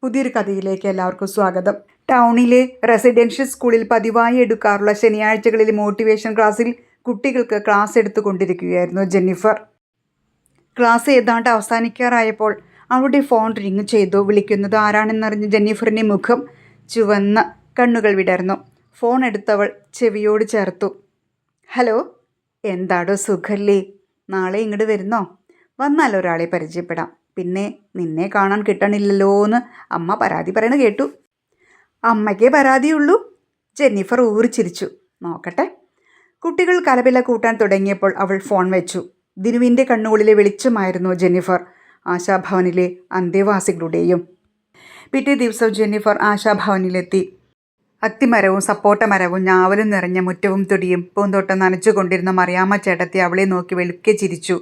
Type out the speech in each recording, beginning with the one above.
പുതിയൊരു കഥയിലേക്ക് എല്ലാവർക്കും സ്വാഗതം. ടൗണിലെ റെസിഡൻഷ്യൽ സ്കൂളിൽ പതിവായി എടുക്കാറുള്ള ശനിയാഴ്ചകളിലെ മോട്ടിവേഷൻ ക്ലാസ്സിൽ കുട്ടികൾക്ക് ക്ലാസ് എടുത്തുകൊണ്ടിരിക്കുകയായിരുന്നു ജെന്നിഫർ. ക്ലാസ് ഏതാണ്ട് അവസാനിക്കാറായപ്പോൾ അവളുടെ ഫോൺ റിങ് ചെയ്തു. വിളിക്കുന്നത് ആരാണെന്നറിഞ്ഞ് ജെന്നിഫറിൻ്റെ മുഖം ചുവന്ന് കണ്ണുകൾ വിടർന്നു. ഫോൺ എടുത്തവൾ ചെവിയോട് ചേർത്തു. ഹലോ, എന്താടോ സുഖല്ലേ? നാളെ ഇങ്ങോട്ട് വരുന്നോ? വന്നാൽ ഒരാളെ പരിചയപ്പെടാം. പിന്നെ നിന്നെ കാണാൻ കിട്ടണില്ലല്ലോ എന്ന് അമ്മ പരാതി പറയണ കേട്ടു. അമ്മയ്ക്കേ പരാതിയുള്ളൂ? ജെന്നിഫർ ഊറിച്ചിരിച്ചു. നോക്കട്ടെ. കുട്ടികൾ കലപില കൂട്ടാൻ തുടങ്ങിയപ്പോൾ അവൾ ഫോൺ വെച്ചു. ദിനുവിൻ്റെ കണ്ണുകളിലെ വെളിച്ചമായിരുന്നു ജെന്നിഫർ ആശാഭവനിലെ അന്തേവാസികളുടെയും. പിറ്റേ ദിവസം ജെന്നിഫർ ആശാഭവനിലെത്തി. അത്തിമരവും സപ്പോട്ട മരവും ഞാവലും നിറഞ്ഞ മുറ്റവും തൊടിയും പൂന്തോട്ടം നനച്ചുകൊണ്ടിരുന്ന മറിയാമ്മ ചേട്ടത്തി അവളെ നോക്കി വെളുക്കെ ചിരിച്ചു.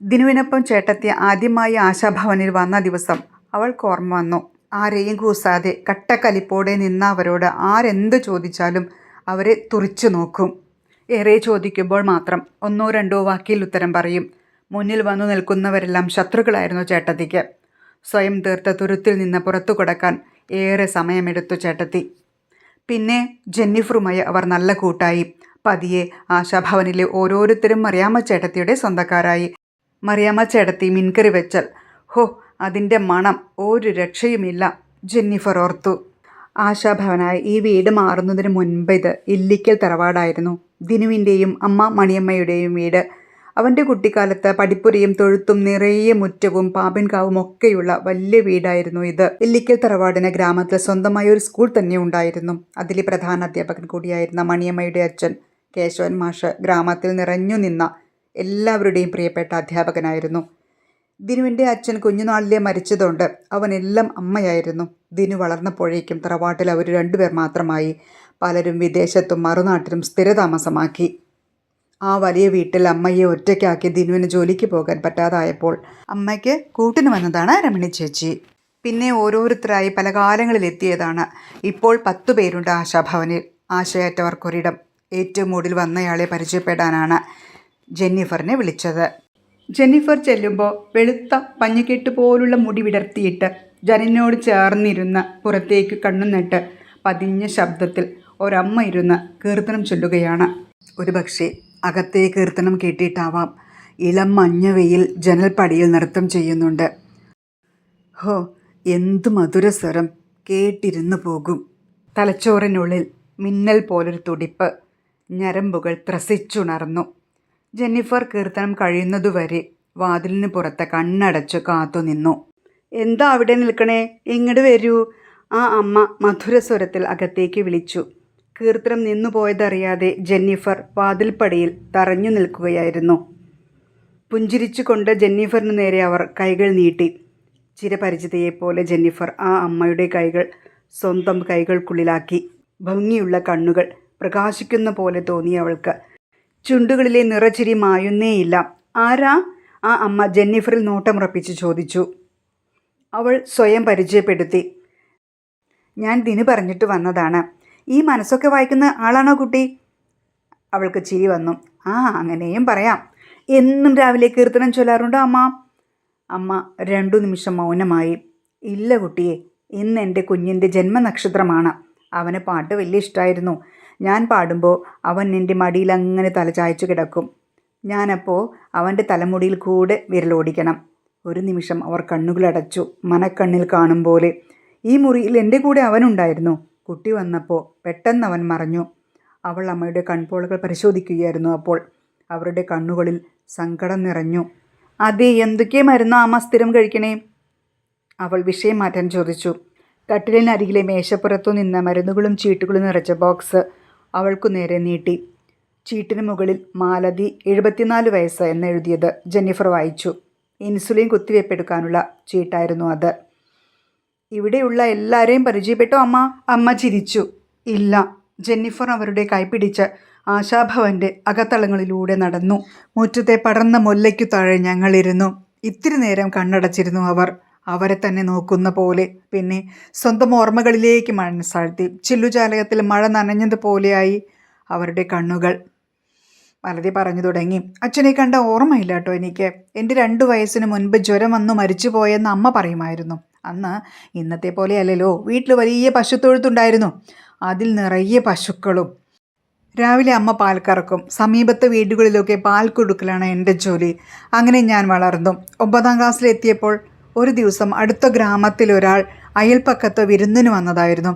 ദിനുവിനൊപ്പം ചേട്ടത്തി ആദ്യമായി ആശാഭവനിൽ വന്ന ദിവസം അവൾക്ക് ഓർമ്മ വന്നു. ആരെയും കൂസാതെ കട്ടക്കലിപ്പോടെ നിന്ന അവരോട് ആരെന്ത് ചോദിച്ചാലും അവരെ തുറിച്ചു നോക്കും. ഏറെ ചോദിക്കുമ്പോൾ മാത്രം ഒന്നോ രണ്ടോ വാക്കിൽ ഉത്തരം പറയും. മുന്നിൽ വന്നു നിൽക്കുന്നവരെല്ലാം ശത്രുക്കളായിരുന്നു ചേട്ടത്തിക്ക്. സ്വയം തീർത്ത തുരുത്തിൽ നിന്ന് പുറത്തു കടക്കാൻ ഏറെ സമയമെടുത്തു ചേട്ടത്തി. പിന്നെ ജെന്നിഫറുമായി അവർ നല്ല കൂട്ടായി. പതിയെ ആശാഭവനിലെ ഓരോരുത്തരും മറിയാമ്മ ചേട്ടത്തിയുടെ സ്വന്തക്കാരായി. മറിയാമ്മ ചേട്ടത്തി മീൻകറി വെച്ചാൽ അതിൻ്റെ മണം ഒരു രക്ഷയുമില്ല, ജെന്നിഫർ ഓർത്തു. ആശാഭവനായി ഈ വീട് മാറുന്നതിന് മുൻപ് ഇത് ഇല്ലിക്കൽ തറവാടായിരുന്നു. ദിനുവിൻ്റെയും അമ്മ മണിയമ്മയുടെയും വീട്. അവൻ്റെ കുട്ടിക്കാലത്ത് പടിപ്പുരയും തൊഴുത്തും നിറയെ മുറ്റവും പാമ്പിൻകാവും ഒക്കെയുള്ള വലിയ വീടായിരുന്നു ഇത്. ഇല്ലിക്കൽ തറവാടിന് ഗ്രാമത്തിൽ സ്വന്തമായ ഒരു സ്കൂൾ തന്നെ ഉണ്ടായിരുന്നു. അതിലെ പ്രധാന അധ്യാപകൻ കൂടിയായിരുന്ന മണിയമ്മയുടെ അച്ഛൻ കേശവൻ മാഷ് ഗ്രാമത്തിൽ നിറഞ്ഞു നിന്ന എല്ലാവരുടെയും പ്രിയപ്പെട്ട അധ്യാപകനായിരുന്നു. ദിനുവിൻ്റെ അച്ഛൻ കുഞ്ഞുനാളിലെ മരിച്ചതുകൊണ്ട് അവനെല്ലാം അമ്മയായിരുന്നു. ദിനു വളർന്നപ്പോഴേക്കും തറവാട്ടിൽ അവർ രണ്ടുപേർ മാത്രമായി. പലരും വിദേശത്തും മറുനാട്ടിലും സ്ഥിരതാമസമാക്കി. ആ വലിയ വീട്ടിൽ അമ്മയെ ഒറ്റയ്ക്കാക്കി ദിനുവിന് ജോലിക്ക് പോകാൻ പറ്റാതായപ്പോൾ അമ്മയ്ക്ക് കൂട്ടിന് വന്നതാണ് രമണി ചേച്ചി. പിന്നെ ഓരോരുത്തരായി പല കാലങ്ങളിലെത്തിയതാണ്. ഇപ്പോൾ 10 പേരുണ്ട് ആശാഭവനിൽ. ആശയറ്റവർക്കൊരിടം. ഏറ്റവും ഒടുവിൽ വന്നയാളെ പരിചയപ്പെടാനാണ് ജെന്നിഫറിനെ വിളിച്ചത്. ജെന്നിഫർ ചെല്ലുമ്പോൾ വെളുത്ത പഞ്ഞിക്കെട്ട് പോലുള്ള മുടി വിടർത്തിയിട്ട് ജനലിനോട് ചേർന്നിരുന്ന് പുറത്തേക്ക് കണ്ണു നട്ട് പതിഞ്ഞ ശബ്ദത്തിൽ ഒരമ്മ ഇരുന്ന് കീർത്തനം ചൊല്ലുകയാണ്. ഒരുപക്ഷെ അകത്തെ കീർത്തനം കേട്ടിട്ടാവാം ഇളം മഞ്ഞ വെയിൽ ജനൽപ്പടിയിൽ നൃത്തം ചെയ്യുന്നുണ്ട്. എന്തു മധുരസ്വരം, കേട്ടിരുന്നു പോകും. തലച്ചോറിനുള്ളിൽ മിന്നൽ പോലൊരു തുടിപ്പ്. ഞരമ്പുകൾ ത്രസിച്ചുണർന്നു. ജെന്നിഫർ കീർത്തനം കഴിയുന്നതുവരെ വാതിലിന് പുറത്ത് കണ്ണടച്ചു കാത്തുനിന്നു. എന്താ അവിടെ നിൽക്കണേ, ഇങ്ങോട്ട് വരൂ, ആ അമ്മ മധുരസ്വരത്തിൽ അകത്തേക്ക് വിളിച്ചു. കീർത്തനം നിന്നുപോയതറിയാതെ ജെന്നിഫർ വാതിൽപ്പടിയിൽ തറഞ്ഞു നിൽക്കുകയായിരുന്നു. പുഞ്ചിരിച്ചുകൊണ്ട് ജെന്നിഫറിന് നേരെ അവർ കൈകൾ നീട്ടി. ചിരപരിചിതയെപ്പോലെ ജെന്നിഫർ ആ അമ്മയുടെ കൈകൾ സ്വന്തം കൈകൾക്കുള്ളിലാക്കി. ഭംഗിയുള്ള കണ്ണുകൾ പ്രകാശിക്കുന്ന പോലെ തോന്നി അവൾക്ക്. ചുണ്ടുകളിലെ നിറച്ചിരി മായുന്നേയില്ല. ആരാ? ആ അമ്മ ജെന്നിഫറിൽ നോട്ടമുറപ്പിച്ച് ചോദിച്ചു. അവൾ സ്വയം പരിചയപ്പെടുത്തി. ഞാൻ ദിനു പറഞ്ഞിട്ട് വന്നതാണ്. ഈ മനസ്സൊക്കെ വായിക്കുന്ന ആളാണോ കുട്ടി? അവൾക്ക് ചിരി വന്നു. അങ്ങനെയും പറയാം. എന്നും രാവിലെ കീർത്തനം ചൊല്ലാറുണ്ടോ അമ്മ? അമ്മ 2 നിമിഷം മൗനമായി. ഇല്ല കുട്ടിയെ, ഇന്ന് എൻ്റെ കുഞ്ഞിൻ്റെ ജന്മനക്ഷത്രമാണ്. അവന് പാട്ട് വലിയ ഇഷ്ടമായിരുന്നു. ഞാൻ പാടുമ്പോൾ അവൻ എൻ്റെ മടിയിൽ അങ്ങനെ തല ചായച്ചു കിടക്കും. ഞാനപ്പോൾ അവൻ്റെ തലമുടിയിൽ കൂടെ വിരലോടിക്കണം. ഒരു നിമിഷം അവർ കണ്ണുകളടച്ചു. മനക്കണ്ണിൽ കാണും പോലെ. ഈ മുറിയിൽ എൻ്റെ കൂടെ അവനുണ്ടായിരുന്നു. കുട്ടി വന്നപ്പോൾ പെട്ടെന്ന് അവൻ മറഞ്ഞു. അവൾ അമ്മയുടെ കൺപോളകൾ പരിശോധിക്കുകയായിരുന്നു. അപ്പോൾ അവരുടെ കണ്ണുകളിൽ സങ്കടം നിറഞ്ഞു. അതെ, എന്തൊക്കെ മരുന്നോ അമ്മ സ്ഥിരം കഴിക്കണേ? അവൾ വിഷയം മാറ്റാൻ ചോദിച്ചു. കട്ടിലിനരികിലെ മേശപ്പുറത്തു നിന്ന് മരുന്നുകളും ചീട്ടുകളും നിറച്ച ബോക്സ് അവൾക്കു നേരെ നീട്ടി. ചീട്ടിന് മുകളിൽ മാലതി 74 വയസ്സ് എന്നെഴുതിയത് ജെന്നിഫർ വായിച്ചു. ഇൻസുലിൻ കുത്തിവയ്പ്പെടുക്കാനുള്ള ചീട്ടായിരുന്നു അത്. ഇവിടെയുള്ള എല്ലാവരെയും പരിചയപ്പെട്ടോ അമ്മ? അമ്മ ചിരിച്ചു. ഇല്ല. ജെന്നിഫർ അവരുടെ കൈപിടിച്ച് ആശാഭവൻ്റെ അകത്തളങ്ങളിലൂടെ നടന്നു. മുറ്റത്തെ പടർന്ന മുല്ലയ്ക്കു താഴെ ഞങ്ങളിരുന്നു. ഇത്തിരി നേരം കണ്ണടച്ചിരുന്നു അവർ. അവരെ തന്നെ നോക്കുന്ന പോലെ. പിന്നെ സ്വന്തം ഓർമ്മകളിലേക്ക് മനസ്സാഴ്ത്തി. ചില്ലുചാലകത്തിൽ മഴ നനഞ്ഞതുപോലെയായി അവരുടെ കണ്ണുകൾ. മാലതി പറഞ്ഞു തുടങ്ങി. അച്ഛനെ കണ്ട ഓർമ്മയില്ല കേട്ടോ എനിക്ക്. എൻ്റെ 2 വയസ്സിന് മുൻപ് ജ്വരം വന്നു മരിച്ചു പോയെന്ന് അമ്മ പറയുമായിരുന്നു. അന്ന് ഇന്നത്തെ പോലെയല്ലല്ലോ. വീട്ടിൽ വലിയ പശുത്തൊഴുത്തുണ്ടായിരുന്നു. അതിൽ നിറയെ പശുക്കളും. രാവിലെ അമ്മ പാൽ കറക്കും. സമീപത്തെ വീടുകളിലൊക്കെ പാൽ കൊടുക്കലാണ് എൻ്റെ ജോലി. അങ്ങനെ ഞാൻ വളർന്നു. 9ാം ക്ലാസ്സിലെത്തിയപ്പോൾ ഒരു ദിവസം അടുത്ത ഗ്രാമത്തിലൊരാൾ അയൽപ്പക്കത്ത് വിരുന്നിന് വന്നതായിരുന്നു.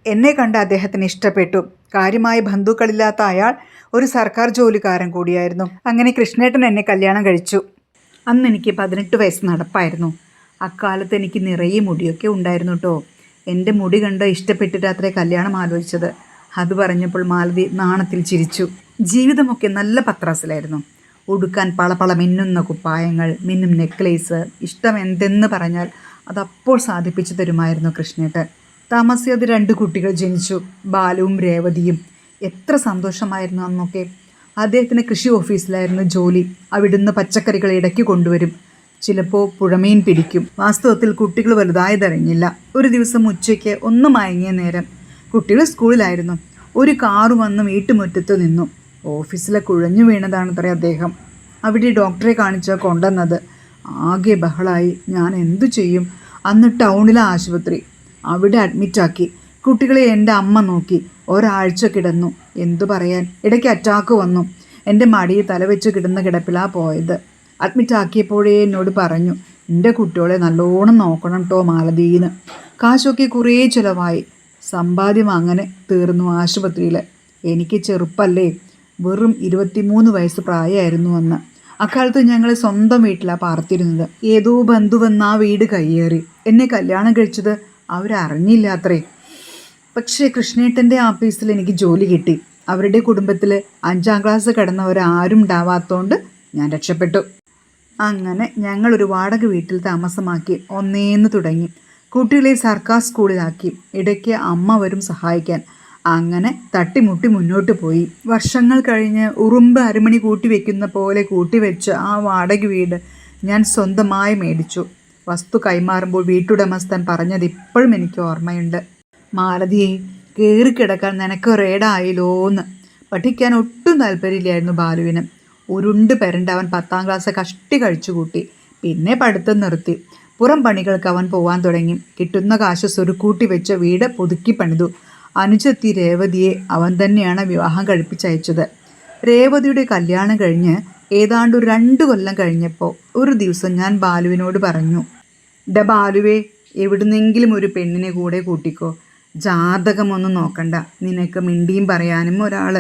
എന്നെ കണ്ട് അദ്ദേഹത്തിന് ഇഷ്ടപ്പെട്ടു. കാര്യമായ ബന്ധുക്കളില്ലാത്ത അയാൾ ഒരു സർക്കാർ ജോലിക്കാരൻ കൂടിയായിരുന്നു. അങ്ങനെ കൃഷ്ണേട്ടൻ എന്നെ കല്യാണം കഴിച്ചു. അന്ന് എനിക്ക് 18 വയസ്സ് നടപ്പായിരുന്നു. അക്കാലത്ത് എനിക്ക് നിറയെ മുടിയൊക്കെ ഉണ്ടായിരുന്നു കേട്ടോ. എൻ്റെ മുടി കണ്ട് ഇഷ്ടപ്പെട്ടിട്ട് അത്രേ കല്യാണം ആലോചിച്ചത്. അത് പറഞ്ഞപ്പോൾ മാലതി നാണത്തിൽ ചിരിച്ചു. ജീവിതമൊക്കെ നല്ല പത്രാസിലായിരുന്നു. ഉടുക്കാൻ പളപള മിന്നുന്ന കുപ്പായങ്ങൾ, മിന്നും നെക്ലേസ്, ഇഷ്ടം എന്തെന്ന് പറഞ്ഞാൽ അതപ്പോൾ സാധിപ്പിച്ചു തരുമായിരുന്നു കൃഷ്ണേട്ടൻ. താമസിയാതെ 2 കുട്ടികൾ ജനിച്ചു. ബാലുവും രേവതിയും. എത്ര സന്തോഷമായിരുന്നു അന്നൊക്കെ. അദ്ദേഹത്തിന് കൃഷി ഓഫീസിലായിരുന്നു ജോലി. അവിടുന്ന് പച്ചക്കറികൾ ഇടയ്ക്ക് കൊണ്ടുവരും. ചിലപ്പോൾ പുഴമീൻ പിടിക്കും. വാസ്തവത്തിൽ കുട്ടികൾ വലുതായതറിഞ്ഞില്ല. ഒരു ദിവസം ഉച്ചയ്ക്ക് ഒന്ന് മയങ്ങിയ നേരം കുട്ടികൾ സ്കൂളിലായിരുന്നു. ഒരു കാറ് വന്ന് വീട്ടുമുറ്റത്ത് നിന്നു. ഓഫീസിലെ കുഴഞ്ഞു വീണതാണത്രേ അദ്ദേഹം. അവിടെ ഡോക്ടറെ കാണിച്ച് കൊണ്ടുവന്നത്. ആകെ ബഹളായി. ഞാൻ എന്തു ചെയ്യും? അന്ന് ടൗണിലെ ആശുപത്രി. അവിടെ അഡ്മിറ്റാക്കി. കുട്ടികളെ എൻ്റെ അമ്മ നോക്കി. ഒരാഴ്ച കിടന്നു. എന്തു പറയാൻ, ഇടയ്ക്ക് അറ്റാക്ക് വന്നു. എൻ്റെ മടിയിൽ തലവെച്ച് കിടന്ന കിടപ്പിലാ പോയത്. അഡ്മിറ്റാക്കിയപ്പോഴേ എന്നോട് പറഞ്ഞു, എൻ്റെ കുട്ടികളെ നല്ലോണം നോക്കണം കേട്ടോ മാലതീന്ന്. കാശൊക്കെ കുറേ ചിലവായി. സമ്പാദ്യം അങ്ങനെ തീർന്നു ആശുപത്രിയിൽ. എനിക്ക് ചെറുപ്പല്ലേ, വെറും 23 വയസ്സ് പ്രായമായിരുന്നു അന്ന്. അക്കാലത്ത് ഞങ്ങൾ സ്വന്തം വീട്ടിലാണ് പാർത്തിരുന്നത്. ഏതോ ബന്ധു വന്ന് ആ വീട് കയ്യേറി. എന്നെ കല്യാണം കഴിച്ചത് അവരറിഞ്ഞില്ല അത്രേ. പക്ഷേ കൃഷ്ണേട്ടൻ്റെ ആഫീസിൽ എനിക്ക് ജോലി കിട്ടി. അവരുടെ കുടുംബത്തിൽ 5ാം ക്ലാസ് കടന്നവരാരും ഉണ്ടാവാത്തതുകൊണ്ട് ഞാൻ രക്ഷപ്പെട്ടു. അങ്ങനെ ഞങ്ങളൊരു വാടക വീട്ടിൽ താമസമാക്കി. ഒന്നേന്ന് തുടങ്ങി. കുട്ടികളെ സർക്കാർ സ്കൂളിലാക്കി. ഇടയ്ക്ക് അമ്മ വരും സഹായിക്കാൻ. അങ്ങനെ തട്ടിമുട്ടി മുന്നോട്ട് പോയി. വർഷങ്ങൾ കഴിഞ്ഞ് ഉറുമ്പ് അരമണി കൂട്ടിവെക്കുന്ന പോലെ കൂട്ടിവെച്ച് ആ വാടക വീട് ഞാൻ സ്വന്തമായി മേടിച്ചു. വസ്തു കൈമാറുമ്പോൾ വീട്ടുടമസ്ഥൻ പറഞ്ഞത് ഇപ്പോഴും എനിക്ക് ഓർമ്മയുണ്ട്. മാലതിയെ, കയറിക്കിടക്കാൻ നിനക്ക് റേഡായില്ലോന്ന്. പഠിക്കാൻ ഒട്ടും താല്പര്യമില്ലായിരുന്നു ബാലുവിന്. ഉരുണ്ട് പെരണ്ട് അവൻ 10ാം ക്ലാസ് കഷ്ടി കഴിച്ചു കൂട്ടി. പിന്നെ പഠിത്തം നിർത്തി. പുറം പണികൾക്ക് അവൻ പോവാൻ തുടങ്ങി. കിട്ടുന്ന കാശ് സ്വരുക്കൂട്ടി വെച്ച് വീട് പുതുക്കി പണിതു. അനുജത്തി രേവതിയെ അവൻ തന്നെയാണ് വിവാഹം കഴിപ്പിച്ചയച്ചത്. രേവതിയുടെ കല്യാണം കഴിഞ്ഞ് ഏതാണ്ട് 2 കൊല്ലം കഴിഞ്ഞപ്പോൾ ഒരു ദിവസം ഞാൻ ബാലുവിനോട് പറഞ്ഞു, ബാലുവേ, എവിടുന്നെങ്കിലും ഒരു പെണ്ണിനെ കൂടെ കൂട്ടിക്കോ. ജാതകമൊന്നും നോക്കണ്ട. നിനക്ക് മിണ്ടിയും പറയാനും ഒരാൾ,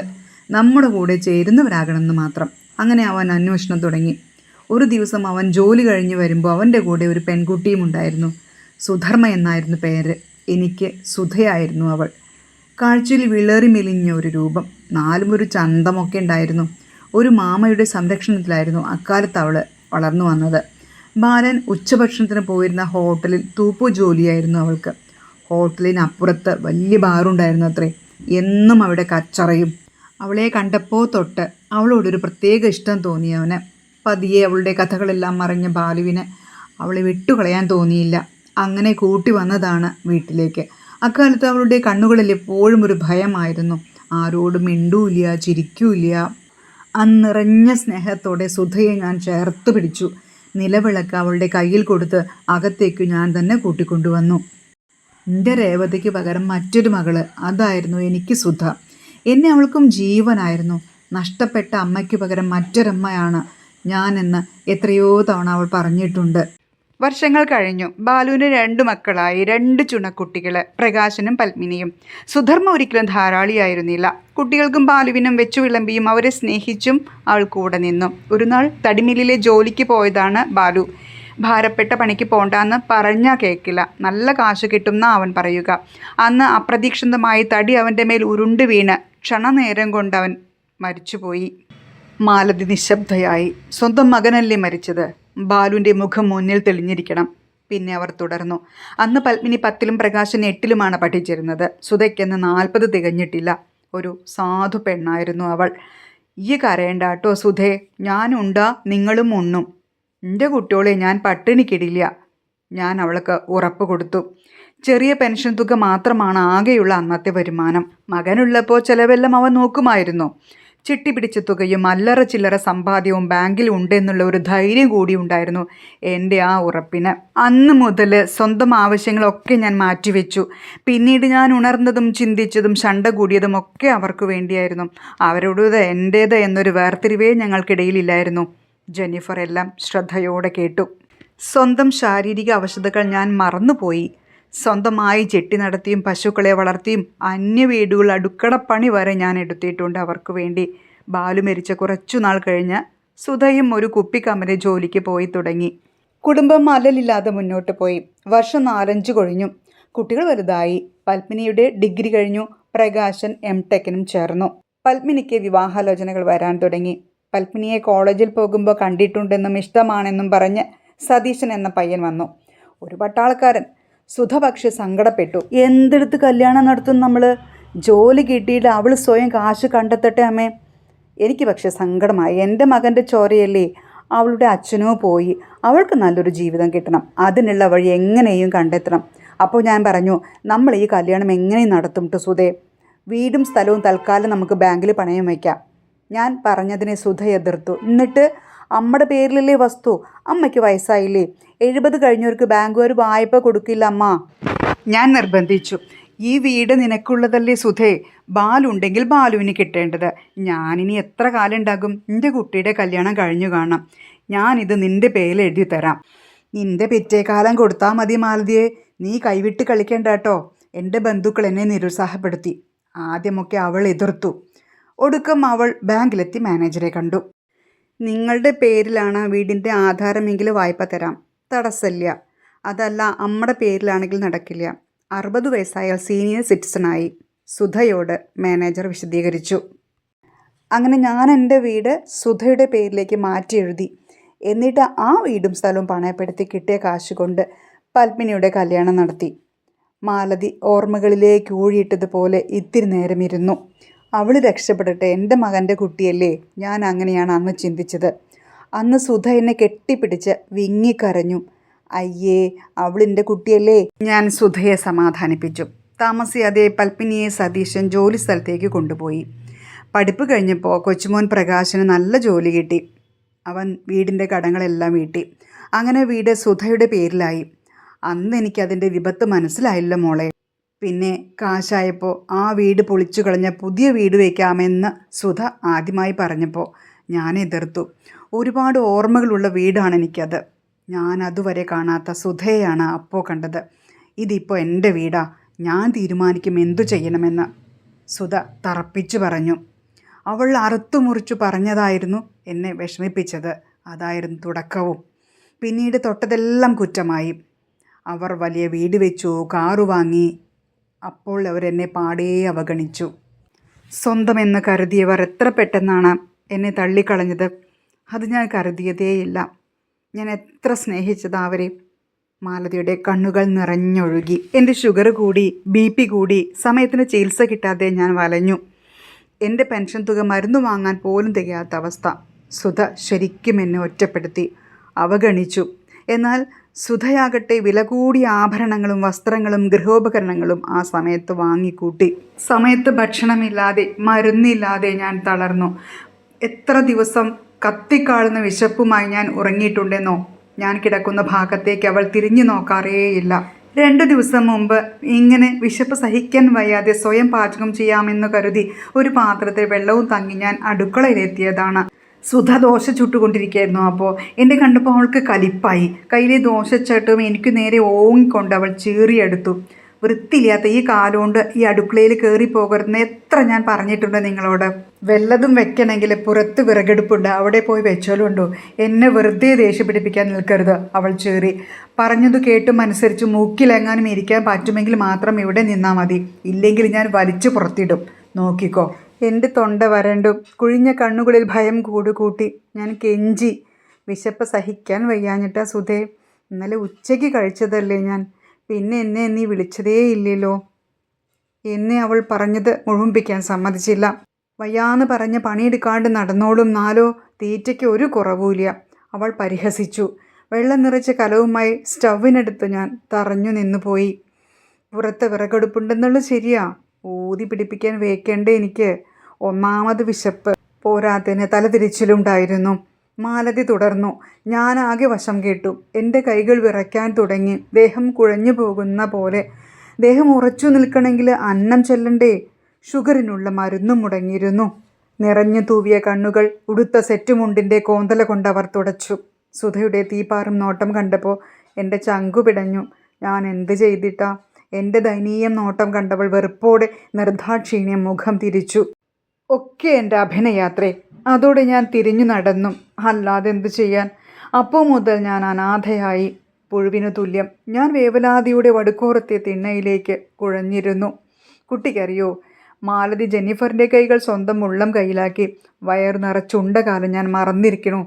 നമ്മുടെ കൂടെ ചേരുന്നവരാകണമെന്ന് മാത്രം. അങ്ങനെ അവൻ അന്വേഷണം തുടങ്ങി. ഒരു ദിവസം അവൻ ജോലി കഴിഞ്ഞ് വരുമ്പോൾ അവൻ്റെ കൂടെ ഒരു പെൺകുട്ടിയും ഉണ്ടായിരുന്നു. സുധർമ്മ എന്നായിരുന്നു പേര്. എനിക്ക് സുധയായിരുന്നു അവൾ. കാഴ്ചയിൽ വിളറി മെലിഞ്ഞ ഒരു രൂപം. നാലുമൊരു ചന്തമൊക്കെ ഉണ്ടായിരുന്നു. ഒരു മാമയുടെ സംരക്ഷണത്തിലായിരുന്നു അക്കാലത്ത് അവൾ വളർന്നു വന്നത്. ബാലൻ ഉച്ചഭക്ഷണത്തിന് പോയിരുന്ന ഹോട്ടലിൽ തൂപ്പു ജോലിയായിരുന്നു അവൾക്ക്. ഹോട്ടലിനപ്പുറത്ത് വലിയ ബാറുണ്ടായിരുന്നു അത്രേ. എന്നും അവിടെ കച്ചറയും. അവളെ കണ്ടപ്പോൾ തൊട്ട് അവളോടൊരു പ്രത്യേക ഇഷ്ടം തോന്നി അവന്. പതിയെ അവളുടെ കഥകളെല്ലാം മറിഞ്ഞ ബാലുവിന് അവളെ വിട്ടുകളയാൻ തോന്നിയില്ല. അങ്ങനെ കൂട്ടി വന്നതാണ് വീട്ടിലേക്ക്. അക്കാലത്ത് അവളുടെ കണ്ണുകളിൽ എപ്പോഴും ഒരു ഭയമായിരുന്നു. ആരോടും മിണ്ടൂല്ല, ചിരിക്കൂല്ല. അന്നിറഞ്ഞ സ്നേഹത്തോടെ സുധയെ ഞാൻ ചേർത്ത് പിടിച്ചു. നിലവിളക്ക് അവളുടെ കയ്യിൽ കൊടുത്ത് അകത്തേക്ക് ഞാൻ തന്നെ കൂട്ടിക്കൊണ്ടുവന്നു. എൻ്റെ രേവതിക്ക് പകരം മറ്റൊരു മകള്, അതായിരുന്നു എനിക്ക് സുധ. എന്നെ അവൾക്കും ജീവനായിരുന്നു. നഷ്ടപ്പെട്ട അമ്മയ്ക്ക് പകരം മറ്റൊരമ്മയാണ് ഞാനെന്ന് എത്രയോ തവണ അവൾ പറഞ്ഞിട്ടുണ്ട്. വർഷങ്ങൾ കഴിഞ്ഞു. ബാലുവിന് 2 മക്കളായി. 2 ചുണക്കുട്ടികൾ, പ്രകാശനും പത്മിനിയും. സുധർമ്മ ഒരിക്കലും ധാരാളിയായിരുന്നില്ല. കുട്ടികൾക്കും ബാലുവിനും വെച്ചു വിളമ്പിയും അവരെ സ്നേഹിച്ചും അവൾ കൂടെ നിന്നു. ഒരു നാൾ തടിമില്ലിലെ ജോലിക്ക് പോയതാണ് ബാലു. ഭാരപ്പെട്ട പണിക്ക് പോണ്ടാന്ന് പറഞ്ഞാൽ കേൾക്കില്ല. നല്ല കാശ് കിട്ടുന്ന അവൻ പറയുക. അന്ന് അപ്രതീക്ഷിതമായി തടി അവൻ്റെ മേൽ ഉരുണ്ട് വീണ് ക്ഷണനേരം കൊണ്ട് അവൻ മരിച്ചുപോയി. മാലതി നിശബ്ദയായി. സ്വന്തം മകനല്ലേ മരിച്ചത്? ബാലുവിൻ്റെ മുഖം മുന്നിൽ തെളിഞ്ഞിരിക്കണം. പിന്നെ അവർ തുടർന്നു. അന്ന് പത്മിനി 10ലും പ്രകാശൻ 8ലുമാണ് പഠിച്ചിരുന്നത്. സുധയ്ക്കെന്ന് 40 തികഞ്ഞിട്ടില്ല. ഒരു സാധു പെണ്ണായിരുന്നു അവൾ. ഈ കരയണ്ടാട്ടോ സുധേ, ഞാനുണ്ടാ, നിങ്ങളും ഉണ്ണും. എൻ്റെ കുട്ടിയോളെ ഞാൻ പട്ടിണിക്കിടില്ല. ഞാൻ അവൾക്ക് ഉറപ്പ് കൊടുത്തു. ചെറിയ പെൻഷൻ തുക മാത്രമാണ് ആകെയുള്ള അന്നത്തെ വരുമാനം. മകനുള്ളപ്പോൾ ചിലവെല്ലാം അവൻ നോക്കുമായിരുന്നു. ചിട്ടി പിടിച്ച തുകയും അല്ലറ ചില്ലറ സമ്പാദ്യവും ബാങ്കിൽ ഉണ്ടെന്നുള്ള ഒരു ധൈര്യം കൂടി ഉണ്ടായിരുന്നു എൻ്റെ ആ ഉറപ്പിന്. അന്ന് മുതൽ സ്വന്തം ആവശ്യങ്ങളൊക്കെ ഞാൻ മാറ്റിവെച്ചു. പിന്നീട് ഞാൻ ഉണർന്നതും ചിന്തിച്ചതും ശണ്ട കൂടിയതും ഒക്കെ അവർക്ക് വേണ്ടിയായിരുന്നു. അവരോടത് എൻ്റേത് എന്നൊരു വേർതിരിവേ ഞങ്ങൾക്കിടയിലില്ലായിരുന്നു. ജെന്നിഫർ എല്ലാം ശ്രദ്ധയോടെ കേട്ടു. സ്വന്തം ശാരീരിക അവശതകൾ ഞാൻ മറന്നുപോയി. സ്വന്തമായി ചെട്ടി നടത്തിയും പശുക്കളെ വളർത്തിയും അന്യ വീടുകൾ അടുക്കളപ്പണി വരെ ഞാൻ എടുത്തിട്ടുണ്ട് അവർക്ക് വേണ്ടി. ബാലു മരിച്ച കുറച്ചുനാൾ കഴിഞ്ഞ് സുധയും ഒരു കുപ്പിക്കമ്പനി ജോലിക്ക് പോയി തുടങ്ങി. കുടുംബം മലലില്ലാതെ മുന്നോട്ട് പോയി. വർഷം 4-5 കഴിഞ്ഞു. കുട്ടികൾ വലുതായി. പത്മിനിയുടെ ഡിഗ്രി കഴിഞ്ഞു. പ്രകാശൻ M.Techനും ചേർന്നു. പത്മിനിക്ക് വിവാഹാലോചനകൾ വരാൻ തുടങ്ങി. പത്മിനിയെ കോളേജിൽ പോകുമ്പോൾ കണ്ടിട്ടുണ്ടെന്നും ഇഷ്ടമാണെന്നും പറഞ്ഞ് സതീശൻ എന്ന പയ്യൻ വന്നു. ഒരു പട്ടാളക്കാരൻ. സുധ പക്ഷെ സങ്കടപ്പെട്ടു. എന്തെടുത്ത് കല്യാണം നടത്തും നമ്മൾ? ജോലി കിട്ടിയിട്ട് അവൾ സ്വയം കാശ് കണ്ടെത്തട്ടെ അമ്മേ. എനിക്ക് പക്ഷെ സങ്കടമായി. എൻ്റെ മകൻ്റെ ചോരയല്ലേ. അവളുടെ അച്ഛനോ പോയി. അവൾക്ക് നല്ലൊരു ജീവിതം കിട്ടണം. അതിനുള്ള വഴി എങ്ങനെയും കണ്ടെത്തണം. അപ്പോൾ ഞാൻ പറഞ്ഞു, നമ്മൾ ഈ കല്യാണം എങ്ങനെയും നടത്തും ട്ടോ സുധേ. വീടും സ്ഥലവും തൽക്കാലം നമുക്ക് ബാങ്കിൽ പണയം വയ്ക്കാം. ഞാൻ പറഞ്ഞതിനെ സുധ എതിർത്തു. എന്നിട്ട് അമ്മയുടെ പേരിലല്ലേ വസ്തു? അമ്മയ്ക്ക് വയസ്സായില്ലേ? 70 കഴിഞ്ഞവർക്ക് ബാങ്കുകാർ വായ്പ കൊടുക്കില്ല അമ്മ. ഞാൻ നിർബന്ധിച്ചു. ഈ വീട് നിനക്കുള്ളതല്ലേ സുധേ. ബാലുണ്ടെങ്കിൽ ബാലുവിന് കിട്ടേണ്ടത്. ഞാനിനി എത്ര കാലം ഉണ്ടാകും? നിൻ്റെ കുട്ടിയുടെ കല്യാണം കഴിഞ്ഞു കാണാം. ഞാനിത് നിൻ്റെ പേരിൽ എഴുതി തരാം. നിൻ്റെ പിറ്റേക്കാലം കൊടുത്താൽ മതി മാലതിയെ. നീ കൈവിട്ട് കളിക്കേണ്ട കേട്ടോ. എൻ്റെ ബന്ധുക്കൾ എന്നെ നിരുത്സാഹപ്പെടുത്തി. ആദ്യമൊക്കെ അവൾ എതിർത്തു. ഒടുക്കം അവൾ ബാങ്കിലെത്തി മാനേജറെ കണ്ടു. നിങ്ങളുടെ പേരിലാണ് വീടിൻ്റെ ആധാരമെങ്കിൽ വായ്പ തരാം, തടസ്സമില്ല. അതല്ല അമ്മയുടെ പേരിലാണെങ്കിൽ നടക്കില്ല. 60 വയസ്സായാൽ സീനിയർ സിറ്റിസണായി, സുധയോട് മാനേജർ വിശദീകരിച്ചു. അങ്ങനെ ഞാൻ എൻ്റെ വീട് സുധയുടെ പേരിലേക്ക് മാറ്റി എഴുതി. എന്നിട്ട് ആ വീടും സ്ഥലവും പണയപ്പെടുത്തി കിട്ടിയ കാശ് കൊണ്ട് പത്മിനിയുടെ കല്യാണം നടത്തി. മാലതി ഓർമ്മകളിലേക്ക് ഊഴിയിട്ടതുപോലെ ഇത്തിരി നേരം ഇരുന്നു. അവൾ രക്ഷപ്പെടട്ടെ, എൻ്റെ മകൻ്റെ കുട്ടിയല്ലേ. ഞാൻ അങ്ങനെയാണ് അന്ന് ചിന്തിച്ചത്. അന്ന് സുധ എന്നെ കെട്ടിപ്പിടിച്ച് വിങ്ങിക്കരഞ്ഞു. അയ്യേ, അവളിൻ്റെ കുട്ടിയല്ലേ. ഞാൻ സുധയെ സമാധാനിപ്പിച്ചു. താമസിയാതെ പത്മിനിയെ സതീശൻ ജോലി സ്ഥലത്തേക്ക് കൊണ്ടുപോയി. പഠിപ്പ് കഴിഞ്ഞപ്പോൾ കൊച്ചുമോൻ പ്രകാശന് നല്ല ജോലി കിട്ടി. അവൻ വീടിൻ്റെ കടങ്ങളെല്ലാം വീട്ടി. അങ്ങനെ വീട് സുധയുടെ പേരിലായി. അന്ന് എനിക്കതിൻ്റെ വിപത്ത് മനസ്സിലായില്ല മോളെ. പിന്നെ കാശായപ്പോൾ ആ വീട് പൊളിച്ചു കളഞ്ഞ പുതിയ വീട് വയ്ക്കാമെന്ന് സുധ ആദ്യമായി പറഞ്ഞപ്പോൾ ഞാൻ എതിർത്തു. ഒരുപാട് ഓർമ്മകളുള്ള വീടാണ് എനിക്കത്. ഞാൻ അതുവരെ കാണാത്ത സുധയെയാണ് അപ്പോൾ കണ്ടത്. ഇതിപ്പോൾ എൻ്റെ വീടാ. ഞാൻ തീരുമാനിക്കും എന്തു ചെയ്യണമെന്ന് സുധ തറപ്പിച്ചു പറഞ്ഞു. അവൾ അറുത്തു മുറിച്ചു പറഞ്ഞതായിരുന്നു എന്നെ വിഷമിപ്പിച്ചത്. അതായിരുന്നു തുടക്കവും. പിന്നീട് തൊട്ടതെല്ലാം കുറ്റമായി. അവർ വലിയ വീട് വെച്ചു, കാറു വാങ്ങി. അപ്പോൾ അവരെന്നെ പാടേ അവഗണിച്ചു. സ്വന്തമെന്ന് കരുതിയവർ എത്ര പെട്ടെന്നാണ് എന്നെ തള്ളിക്കളഞ്ഞത്. അത് ഞാൻ കരുതിയതേയില്ല. ഞാൻ എത്ര സ്നേഹിച്ചതാ അവരെ. മാലതിയുടെ കണ്ണുകൾ നിറഞ്ഞൊഴുകി. എൻ്റെ ഷുഗർ കൂടി, BP കൂടി. സമയത്തിന് ചികിത്സ കിട്ടാതെ ഞാൻ വലഞ്ഞു. എൻ്റെ പെൻഷൻ തുക മരുന്ന് വാങ്ങാൻ പോലും തികയാത്ത അവസ്ഥ. സുധ ശരിക്കും എന്നെ ഒറ്റപ്പെടുത്തി, അവഗണിച്ചു. എന്നാൽ സുധയാകട്ടെ വില കൂടിയ ആഭരണങ്ങളും വസ്ത്രങ്ങളും ഗൃഹോപകരണങ്ങളും ആ സമയത്ത് വാങ്ങിക്കൂട്ടി. സമയത്ത് ഭക്ഷണമില്ലാതെ മരുന്നില്ലാതെ ഞാൻ തളർന്നു. എത്ര ദിവസം കത്തിക്കാളുന്ന വിശപ്പുമായി ഞാൻ ഉറങ്ങിയിട്ടുണ്ടെന്നോ. ഞാൻ കിടക്കുന്ന ഭാഗത്തേക്ക് അവൾ തിരിഞ്ഞു നോക്കാറേയില്ല. 2 ദിവസം മുമ്പ് ഇങ്ങനെ വിശപ്പ് സഹിക്കാൻ വയ്യാതെ സ്വയം പാചകം ചെയ്യാമെന്ന് കരുതി ഒരു പാത്രത്തിൽ വെള്ളവും തങ്ങി ഞാൻ അടുക്കളയിലെത്തിയതാണ്. സുധ ദോശ ചുട്ടുകൊണ്ടിരിക്കുകയായിരുന്നു. അപ്പോൾ എന്നെ കണ്ടപ്പോൾ അവൾക്ക് കലിപ്പായി. കയ്യിലെ ദോശച്ചട്ടും എനിക്ക് നേരെ ഓങ്ങിക്കൊണ്ട് അവൾ ചീറിയെടുത്തു. വൃത്തിയില്ലാത്ത ഈ കാലുകൊണ്ട് ഈ അടുക്കളയിൽ കയറി പോകരുതെന്ന് എത്ര ഞാൻ പറഞ്ഞിട്ടുണ്ട് നിങ്ങളോട്. വല്ലതും വെക്കണമെങ്കിൽ പുറത്ത് വിറകെടുപ്പുണ്ട്, അവിടെ പോയി വെച്ചോലുണ്ടോ. എന്നെ വെറുതെ ദേഷ്യം പിടിപ്പിക്കാൻ നിൽക്കരുത്, അവൾ ചീറി. പറഞ്ഞത് കേട്ടും അനുസരിച്ച് മൂക്കിലെങ്ങാനും ഇരിക്കാൻ പറ്റുമെങ്കിൽ മാത്രം ഇവിടെ നിന്നാൽ മതി. ഇല്ലെങ്കിൽ ഞാൻ വലിച്ചു പുറത്തിടും, നോക്കിക്കോ. എൻ്റെ തൊണ്ട വരണ്ടു. കുഴിഞ്ഞ കണ്ണുകളിൽ ഭയം കൂട്ടി ഞാൻ കെഞ്ചി. വിശപ്പ് സഹിക്കാൻ വയ്യാഞ്ഞിട്ടാ സുധേ. ഇന്നലെ ഉച്ചയ്ക്ക് കഴിച്ചതല്ലേ ഞാൻ. പിന്നെ എന്നെ നീ വിളിച്ചതേ ഇല്ലല്ലോ. എന്നെ അവൾ പറഞ്ഞത് മുഴുമിപ്പിക്കാൻ സമ്മതിച്ചില്ല. വയ്യാന്ന് പറഞ്ഞ് പണിയെടുക്കാണ്ട് നടന്നോളും, 4 തീറ്റയ്ക്ക് ഒരു കുറവുമില്ല, അവൾ പരിഹസിച്ചു. വെള്ളം നിറച്ച കലവുമായി സ്റ്റൗവിനടുത്ത് ഞാൻ തറഞ്ഞു നിന്നുപോയി. പുറത്ത് വിറകെടുപ്പുണ്ടെന്നുള്ളത് ശരിയാ. ഊതി പിടിപ്പിക്കാൻ വേക്കേണ്ടേ എനിക്ക്. ഒന്നാമത് വിശപ്പ്, പോരാത്തതിന് തലതിരിച്ചിലുണ്ടായിരുന്നു. മാലതി തുടർന്നു. ഞാനാകെ വശം കേട്ടു. എൻ്റെ കൈകൾ വിറയ്ക്കാൻ തുടങ്ങി. ദേഹം കുഴഞ്ഞു പോകുന്ന പോലെ. ദേഹം ഉറച്ചു നിൽക്കണമെങ്കിൽ അന്നം ചെല്ലണ്ടേ? ഷുഗറിനുള്ള മരുന്നും മുടങ്ങിയിരുന്നു. നിറഞ്ഞു തൂവിയ കണ്ണുകൾ ഉടുത്ത സെറ്റുമുണ്ടിൻ്റെ കോന്തല കൊണ്ടവർ തുടച്ചു. സുധയുടെ തീപാറും നോട്ടം കണ്ടപ്പോൾ എൻ്റെ ചങ്കു പിടഞ്ഞു. ഞാൻ എന്ത് ചെയ്തിട്ടാ? എൻ്റെ ദയനീയം നോട്ടം കണ്ടവൾ വെറുപ്പോടെ നിർദാക്ഷിണ്യം മുഖം തിരിച്ചു. ഒക്കെ എൻ്റെ അഭിനയാത്രേ. അതോടെ ഞാൻ തിരിഞ്ഞു നടന്നു. അല്ലാതെ എന്തു ചെയ്യാൻ? അപ്പോൾ മുതൽ ഞാൻ അനാഥയായി, പുഴുവിനു തുല്യം. ഞാൻ വേവലാതിയുടെ വടുക്കോറത്തെ തിണ്ണയിലേക്ക് കുഴഞ്ഞിരുന്നു. കുട്ടിക്കറിയോ, മാലതി ജെന്നിഫറിൻ്റെ കൈകൾ സ്വന്തം ഉള്ളം കയ്യിലാക്കി വയറു നിറച്ചുണ്ടകാലം ഞാൻ മറന്നിരിക്കണു.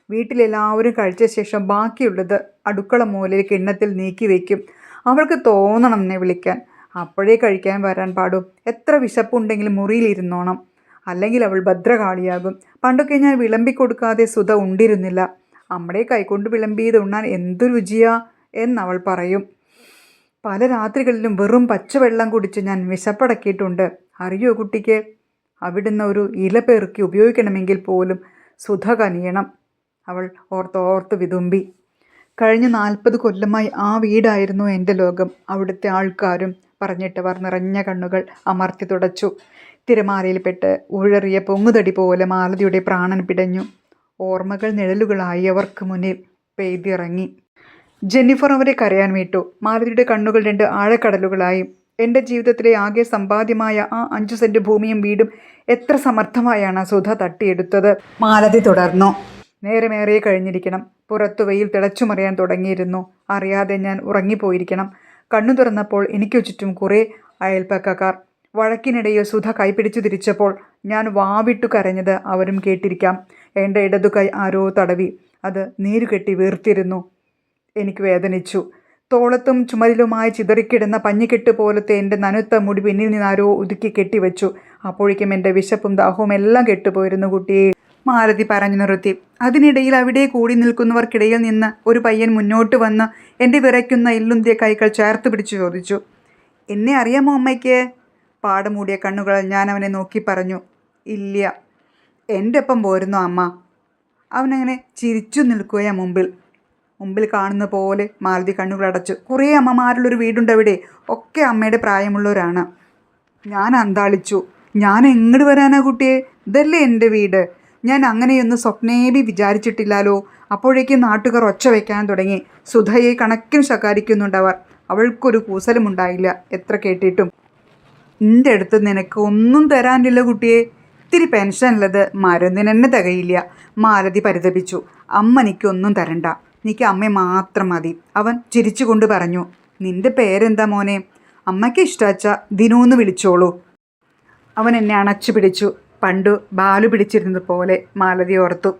വീട്ടിലെല്ലാവരും കഴിച്ച ശേഷം ബാക്കിയുള്ളത് അടുക്കള മൂലയിൽ കിണ്ണത്തിൽ നീക്കി വയ്ക്കും. അവൾക്ക് തോന്നണം എന്നെ വിളിക്കാൻ. അപ്പോഴേ കഴിക്കാൻ വരാൻ പാടൂ. എത്ര വിശപ്പുണ്ടെങ്കിലും മുറിയിലിരുന്നോണം, അല്ലെങ്കിൽ അവൾ ഭദ്രകാളിയാകും. പണ്ടൊക്കെ ഞാൻ വിളമ്പിക്കൊടുക്കാതെ സുധ ഉണ്ടിരുന്നില്ല. അമ്മടെ കൈകൊണ്ട് വിളമ്പിയത് ഉണ്ണാൻ എന്തു രുചിയാ എന്നവൾ പറയും. പല രാത്രികളിലും വെറും പച്ചവെള്ളം കുടിച്ച് ഞാൻ വിശപ്പടക്കിയിട്ടുണ്ട്. അറിയോ കുട്ടിക്ക്? അവിടുന്ന് ഒരു ഇല പെറുക്കി ഉപയോഗിക്കണമെങ്കിൽ പോലും സുധ കനിയണം. അവൾ ഓർത്തോർത്ത് വിതുമ്പി. കഴിഞ്ഞ 40 കൊല്ലമായി ആ വീടായിരുന്നു എൻ്റെ ലോകം. അവിടുത്തെ ആൾക്കാരും. പറഞ്ഞിട്ടവർ നിറഞ്ഞ കണ്ണുകൾ അമർത്തി തുടച്ചു. തിരമാലയിൽപ്പെട്ട് ഉഴറിയ പൊങ്ങുതടി പോലെ മാലതിയുടെ പ്രാണൻ പിടഞ്ഞു. ഓർമ്മകൾ നിഴലുകളായി അവർക്ക് മുന്നിൽ പെയ്തിറങ്ങി. ജെന്നിഫർ അവരെ കരയാൻ വിട്ടു. മാലതിയുടെ കണ്ണുകൾ 2 ആഴക്കടലുകളായി. എൻ്റെ ജീവിതത്തിലെ ആകെ സമ്പാദ്യമായ ആ 5 സെൻറ്റ് ഭൂമിയും വീടും എത്ര സമർത്ഥമായാണ് സുധ തട്ടിയെടുത്തത്. മാലതി തുടർന്നു. നേരമേറെ കഴിഞ്ഞിരിക്കണം. പുറത്തു വെയിൽ തിളച്ചുമറിയാൻ തുടങ്ങിയിരുന്നു. അറിയാതെ ഞാൻ ഉറങ്ങിപ്പോയിരിക്കണം. കണ്ണു തുറന്നപ്പോൾ എനിക്കു ചുറ്റും കുറേ അയൽപ്പക്കക്കാർ. വഴക്കിനിടയിൽ സുധ കൈപിടിച്ചു തിരിച്ചപ്പോൾ ഞാൻ വാവിട്ടു കരഞ്ഞത് അവരും കേട്ടിരിക്കാം. എൻ്റെ ഇടതു കൈ ആരോ തടവി. അത് നീരുകെട്ടി വീർത്തിരുന്നു. എനിക്ക് വേദനിച്ചു. തോളത്തും ചുമരിലുമായി ചിതറിക്കിടുന്ന പഞ്ഞിക്കെട്ട് പോലത്തെ എൻ്റെ നനുത്ത മുടി പിന്നിൽ നിന്നാരോ ഒതുക്കി കെട്ടിവെച്ചു. അപ്പോഴേക്കും എൻ്റെ വിശപ്പും ദാഹവും എല്ലാം കെട്ടുപോയിരുന്നു കുട്ടിയെ, മാലതി പറഞ്ഞു നിർത്തി. അതിനിടയിൽ അവിടെ കൂടി നിൽക്കുന്നവർക്കിടയിൽ നിന്ന് ഒരു പയ്യൻ മുന്നോട്ട് വന്ന് എൻ്റെ വിറയ്ക്കുന്ന എല്ലുന്തിയ കൈകൾ ചേർത്ത് പിടിച്ചു ചോദിച്ചു, എന്നെ അറിയാമോ അമ്മയ്ക്ക്? പാടമൂടിയ കണ്ണുകൾ ഞാൻ അവനെ നോക്കി പറഞ്ഞു, ഇല്ല. എൻ്റെ ഒപ്പം പോരുന്നു അമ്മ. അവനങ്ങനെ ചിരിച്ചു നിൽക്കുകയാ മുമ്പിൽ കാണുന്ന പോലെ. മാലതി കണ്ണുകളടച്ചു. കുറേ അമ്മമാരുള്ളൊരു വീടുണ്ടവിടെ. ഒക്കെ അമ്മയുടെ പ്രായമുള്ളവരാണ്. ഞാൻ അന്താളിച്ചു. ഞാൻ എങ്ങോട്ട് വരാനാ കുട്ടിയെ? ഇതല്ലേ എൻ്റെ വീട്. ഞാൻ അങ്ങനെയൊന്നും സ്വപ്നേബി വിചാരിച്ചിട്ടില്ലാലോ. അപ്പോഴേക്കും നാട്ടുകാർ ഒച്ച വയ്ക്കാൻ തുടങ്ങി. സുധയെ കണക്കിന് ശകാരിക്കുന്നുണ്ടവർ. അവൾക്കൊരു കൂസലുമുണ്ടായില്ല. എത്ര കേട്ടിട്ടും. നിൻ്റെ അടുത്ത് നിനക്ക് ഒന്നും തരാനില്ല കുട്ടിയെ. ഇത്തിരി പെൻഷനുള്ളത് മരുന്നിനെന്നെ തികയില്ല. മാലതി പരിതപിച്ചു. അമ്മ എനിക്കൊന്നും തരണ്ട. എനിക്ക് അമ്മയെ മാത്രം മതി. അവൻ ചിരിച്ചുകൊണ്ട് പറഞ്ഞു. നിൻ്റെ പേരെന്താ മോനെ? അമ്മയ്ക്ക് ഇഷ്ടാച്ച ദിനൂന്ന് വിളിച്ചോളൂ. അവൻ എന്നെ അണച്ചു പിടിച്ചു. പണ്ടു ബാലു പിടിച്ചിരുന്നത് പോലെ മാലതി ഓർത്തു.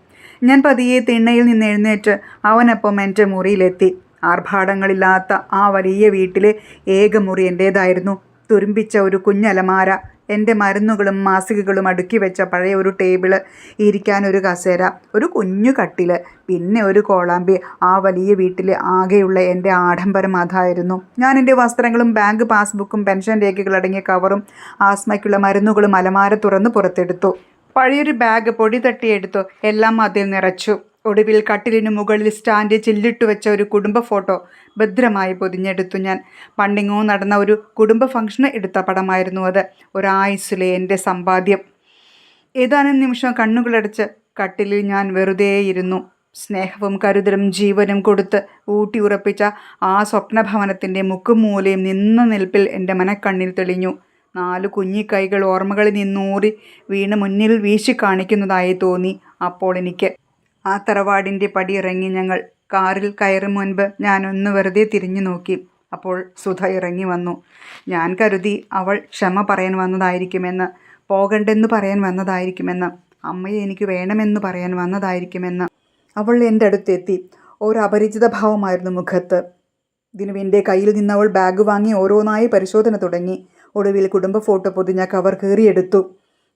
ഞാൻ പതിയെ തിണ്ണയിൽ നിന്ന് എഴുന്നേറ്റ് അവനൊപ്പം എൻ്റെ മുറിയിലെത്തി. ആർഭാടങ്ങളില്ലാത്ത ആ വലിയ വീട്ടിലെ ഏക മുറി എൻ്റേതായിരുന്നു. തുരുമ്പിച്ച ഒരു കുഞ്ഞലമാര, എൻ്റെ മരുന്നുകളും മാസികകളും അടുക്കി വെച്ച പഴയ ഒരു ടേബിള്, ഇരിക്കാനൊരു കസേര, ഒരു കുഞ്ഞു കട്ടില്, പിന്നെ ഒരു കോളാമ്പി. ആ വലിയ വീട്ടിലെ ആകെയുള്ള എൻ്റെ ആഡംബരം അതായിരുന്നു. ഞാൻ എൻ്റെ വസ്ത്രങ്ങളും ബാങ്ക് പാസ്ബുക്കും പെൻഷൻ രേഖകളടങ്ങിയ കവറും ആസ്മയ്ക്കുള്ള മരുന്നുകളും അലമാര തുറന്ന് പുറത്തെടുത്തു. പഴയൊരു ബാഗ് പൊടി തട്ടിയെടുത്തു. എല്ലാം അതിൽ നിറച്ചു. ഒടുവിൽ കട്ടിലിനു മുകളിൽ സ്റ്റാൻഡ് ചില്ലിട്ടു വെച്ച ഒരു കുടുംബ ഫോട്ടോ ഭദ്രമായി പൊതിഞ്ഞെടുത്തു ഞാൻ. പണ്ടിങ്ങോ നടന്ന ഒരു കുടുംബ ഫംഗ്ഷന് എടുത്ത പടമായിരുന്നു അത്. ഒരായുസ്സിലെ എൻ്റെ സമ്പാദ്യം. ഏതാനും നിമിഷം കണ്ണുകളടച്ച് കട്ടിലിൽ ഞാൻ വെറുതെയിരുന്നു. സ്നേഹവും കരുതലും ജീവനും കൊടുത്ത് ഊട്ടി ഉറപ്പിച്ച ആ സ്വപ്നഭവനത്തിൻ്റെ മുക്കും മൂലയും നിന്ന നിൽപ്പിൽ എൻ്റെ മനക്കണ്ണിൽ തെളിഞ്ഞു. 4 കുഞ്ഞിക്കൈകൾ ഓർമ്മകളിൽ നിന്നൂറി വീണ് മുന്നിൽ വീശി കാണിക്കുന്നതായി തോന്നി അപ്പോൾ എനിക്ക്. ആ തറവാടിൻ്റെ പടിയിറങ്ങി ഞങ്ങൾ. കാറിൽ കയറും മുൻപ് ഞാനൊന്ന് വെറുതെ തിരിഞ്ഞു നോക്കി. അപ്പോൾ സുധ ഇറങ്ങി വന്നു. ഞാൻ കരുതി അവൾ ക്ഷമ പറയാൻ വന്നതായിരിക്കുമെന്ന്, പോകണ്ടെന്ന് പറയാൻ വന്നതായിരിക്കുമെന്ന്, അമ്മയെ എനിക്ക് വേണമെന്ന് പറയാൻ വന്നതായിരിക്കുമെന്ന്. അവൾ എൻ്റെ അടുത്തെത്തി. ഒരു അപരിചിത ഭാവമായിരുന്നു മുഖത്ത്. ദിനുവിൻ്റെ കയ്യിൽ നിന്നവൾ ബാഗ് വാങ്ങി ഓരോന്നായി പരിശോധന തുടങ്ങി. ഒടുവിൽ കുടുംബ ഫോട്ടോ പൊതിഞ്ഞ കവർ കീറിയെടുത്തു.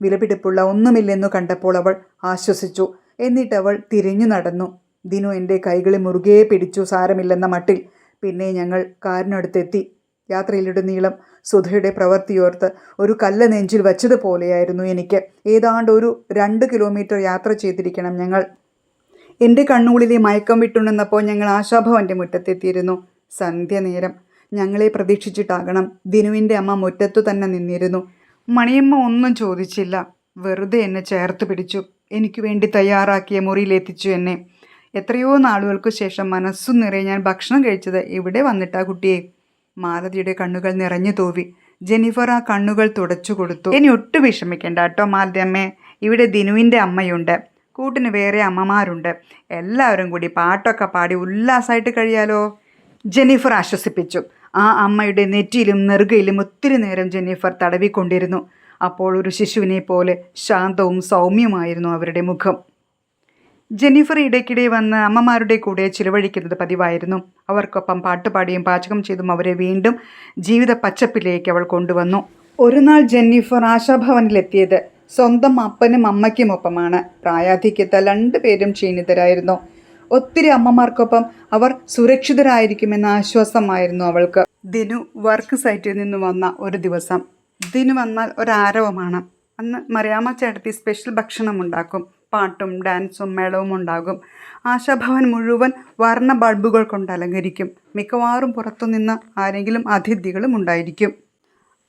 വിലപിടിപ്പുള്ള ഒന്നുമില്ലെന്നു കണ്ടപ്പോൾ അവൾ ആശ്വസിച്ചു. എന്നിട്ടവൾ തിരിഞ്ഞു നടന്നു. ദിനു എൻ്റെ കൈകളെ മുറുകെ പിടിച്ചു, സാരമില്ലെന്ന മട്ടിൽ. പിന്നെ ഞങ്ങൾ കാറിനടുത്തെത്തി. യാത്രയിലുടനീളം സുധയുടെ പ്രവൃത്തിയോർത്ത് ഒരു കല്ല് നെഞ്ചിൽ വച്ചതുപോലെയായിരുന്നു എനിക്ക്. ഏതാണ്ട് ഒരു 2 കിലോമീറ്റർ യാത്ര ചെയ്തിരിക്കണം ഞങ്ങൾ. എൻ്റെ കണ്ണുകളിലെ മയക്കം വിട്ടുണർന്നപ്പോൾ ഞങ്ങൾ ആശാഭവൻ്റെ മുറ്റത്തെത്തിയിരുന്നു. സന്ധ്യനേരം. ഞങ്ങളെ പ്രതീക്ഷിച്ചിട്ടാകണം ദിനുവിൻ്റെ അമ്മ മുറ്റത്തു തന്നെ നിന്നിരുന്നു. മണിയമ്മ ഒന്നും ചോദിച്ചില്ല. വെറുതെ എന്നെ ചേർത്ത് പിടിച്ചു. എനിക്ക് വേണ്ടി തയ്യാറാക്കിയ മുറിയിലെത്തിച്ചു എന്നെ. എത്രയോ നാളുകൾക്കു ശേഷം മനസ്സു നിറയെ ഞാൻ ഭക്ഷണം കഴിച്ചത് ഇവിടെ വന്നിട്ടാ കുട്ടിയെ. മാലതിയുടെ കണ്ണുകൾ നിറഞ്ഞു തൂവി. ജെന്നിഫർ ആ കണ്ണുകൾ തുടച്ചു കൊടുത്തു. ഇനി ഒട്ടും വിഷമിക്കേണ്ട കേട്ടോ മാലതിയമ്മേ, ഇവിടെ ദിനുവിൻ്റെ അമ്മയുണ്ട്, കൂട്ടിന് വേറെ അമ്മമാരുണ്ട്. എല്ലാവരും കൂടി പാട്ടൊക്കെ പാടി ഉല്ലാസമായിട്ട് കഴിയാലോ. ജെന്നിഫർ ആശ്വസിപ്പിച്ചു. ആ അമ്മയുടെ നെറ്റിയിലും നെറുകയിലും ഒത്തിരി നേരം ജെന്നിഫർ തടവിക്കൊണ്ടിരുന്നു. അപ്പോൾ ഒരു ശിശുവിനെ പോലെ ശാന്തവും സൗമ്യമായിരുന്നു അവരുടെ മുഖം. ജെന്നിഫർ ഇടയ്ക്കിടെ വന്ന് അമ്മമാരുടെ കൂടെ ചിലവഴിക്കുന്നത് പതിവായിരുന്നു. അവർക്കൊപ്പം പാട്ടുപാടിയും പാചകം ചെയ്തും അവരെ വീണ്ടും ജീവിത പച്ചപ്പിലേക്ക് അവൾ കൊണ്ടുവന്നു. ഒരു നാൾ ജെന്നിഫർ ആശാഭവനിലെത്തിയത് സ്വന്തം അപ്പനും അമ്മയ്ക്കുമൊപ്പമാണ്. പ്രായാധിക്യത്താൽ 2 പേരും ക്ഷീണിതരായിരുന്നു. ഒത്തിരി അമ്മമാർക്കൊപ്പം അവർ സുരക്ഷിതരായിരിക്കുമെന്ന ആശ്വാസമായിരുന്നു അവൾക്ക്. ദിനു വർക്ക് സൈറ്റിൽ നിന്ന് വന്ന ഒരു ദിവസം. ദിനു വന്നാൽ ഒരാരവമാണ്. അന്ന് മറിയാമ്മ ചേട്ടത്തി സ്പെഷ്യൽ ഭക്ഷണം ഉണ്ടാക്കും. പാട്ടും ഡാൻസും മേളവും ഉണ്ടാകും. ആശാഭവൻ മുഴുവൻ വർണ്ണ ബൾബുകൾ കൊണ്ട് അലങ്കരിക്കും. മിക്കവാറും പുറത്തുനിന്ന് ആരെങ്കിലും അതിഥികളും ഉണ്ടായിരിക്കും.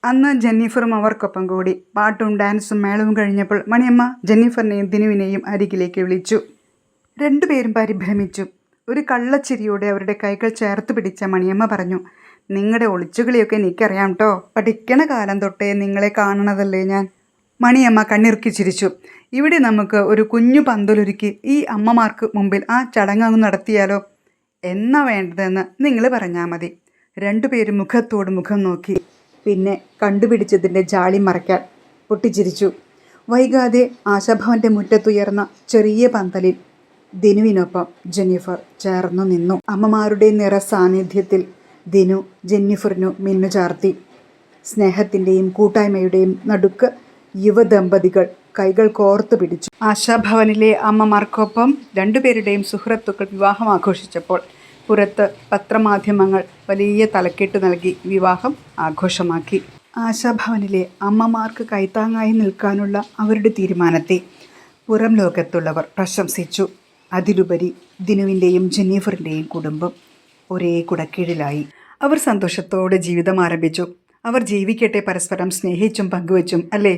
അന്ന് ജെന്നിഫറും അവർക്കൊപ്പം കൂടി. പാട്ടും ഡാൻസും മേളവും കഴിഞ്ഞപ്പോൾ മണിയമ്മ ജെന്നിഫറിനെയും ദിനുവിനെയും അരികിലേക്ക് വിളിച്ചു. 2 പേരും പരിഭ്രമിച്ചു. ഒരു കള്ളച്ചിരിയോടെ അവരുടെ കൈകൾ ചേർത്ത് പിടിച്ച മണിയമ്മ പറഞ്ഞു, നിങ്ങളുടെ ഒളിച്ചുകളിയൊക്കെ എനിക്കറിയാം കേട്ടോ. പഠിക്കണ കാലം തൊട്ടേ നിങ്ങളെ കാണണതല്ലേ ഞാൻ. മണിയമ്മ കണ്ണിറുക്കി ചിരിച്ചു. ഇവിടെ നമുക്ക് ഒരു കുഞ്ഞു പന്തലൊരുക്കി ഈ അമ്മമാർക്ക് മുമ്പിൽ ആ ചടങ്ങ് നടത്തിയാലോ? എന്നാ വേണ്ടതെന്ന് നിങ്ങൾ പറഞ്ഞാൽ മതി. 2 പേരും മുഖത്തോട് മുഖം നോക്കി. പിന്നെ കണ്ടുപിടിച്ചതിൻ്റെ ജാളി മറയ്ക്കാൻ പൊട്ടിച്ചിരിച്ചു. വൈകാതെ ആശാഭവൻ്റെ മുറ്റത്തുയർന്ന ചെറിയ പന്തലിൽ ദിനുവിനൊപ്പം ജെന്നിഫർ ചേർന്നു നിന്നു. അമ്മമാരുടെ നിറസാന്നിധ്യത്തിൽ ദിനു ജെന്നിഫറിനു മിന്നുചാർത്തി. സ്നേഹത്തിൻ്റെയും കൂട്ടായ്മയുടെയും നടുക്ക് യുവദമ്പതികൾ കൈകൾ കോർത്തു പിടിച്ചു. ആശാഭവനിലെ അമ്മമാർക്കൊപ്പം 2 പേരുടെയും സുഹൃത്തുക്കൾ വിവാഹം ആഘോഷിച്ചപ്പോൾ പുറത്ത് പത്രമാധ്യമങ്ങൾ വലിയ തലക്കെട്ട് നൽകി വിവാഹം ആഘോഷമാക്കി. ആശാഭവനിലെ അമ്മമാർക്ക് കൈത്താങ്ങായി നിൽക്കാനുള്ള അവരുടെ തീരുമാനത്തെ പുറം ലോകത്തുള്ളവർ പ്രശംസിച്ചു. അതിലുപരി ദിനുവിൻ്റെയും ജെന്നിഫറിൻ്റെയും കുടുംബം ഒരേ കുടക്കീഴിലായി. അവർ സന്തോഷത്തോടെ ജീവിതം ആരംഭിച്ചു. അവർ ജീവിക്കട്ടെ, പരസ്പരം സ്നേഹിച്ചും പങ്കുവച്ചും, അല്ലേ?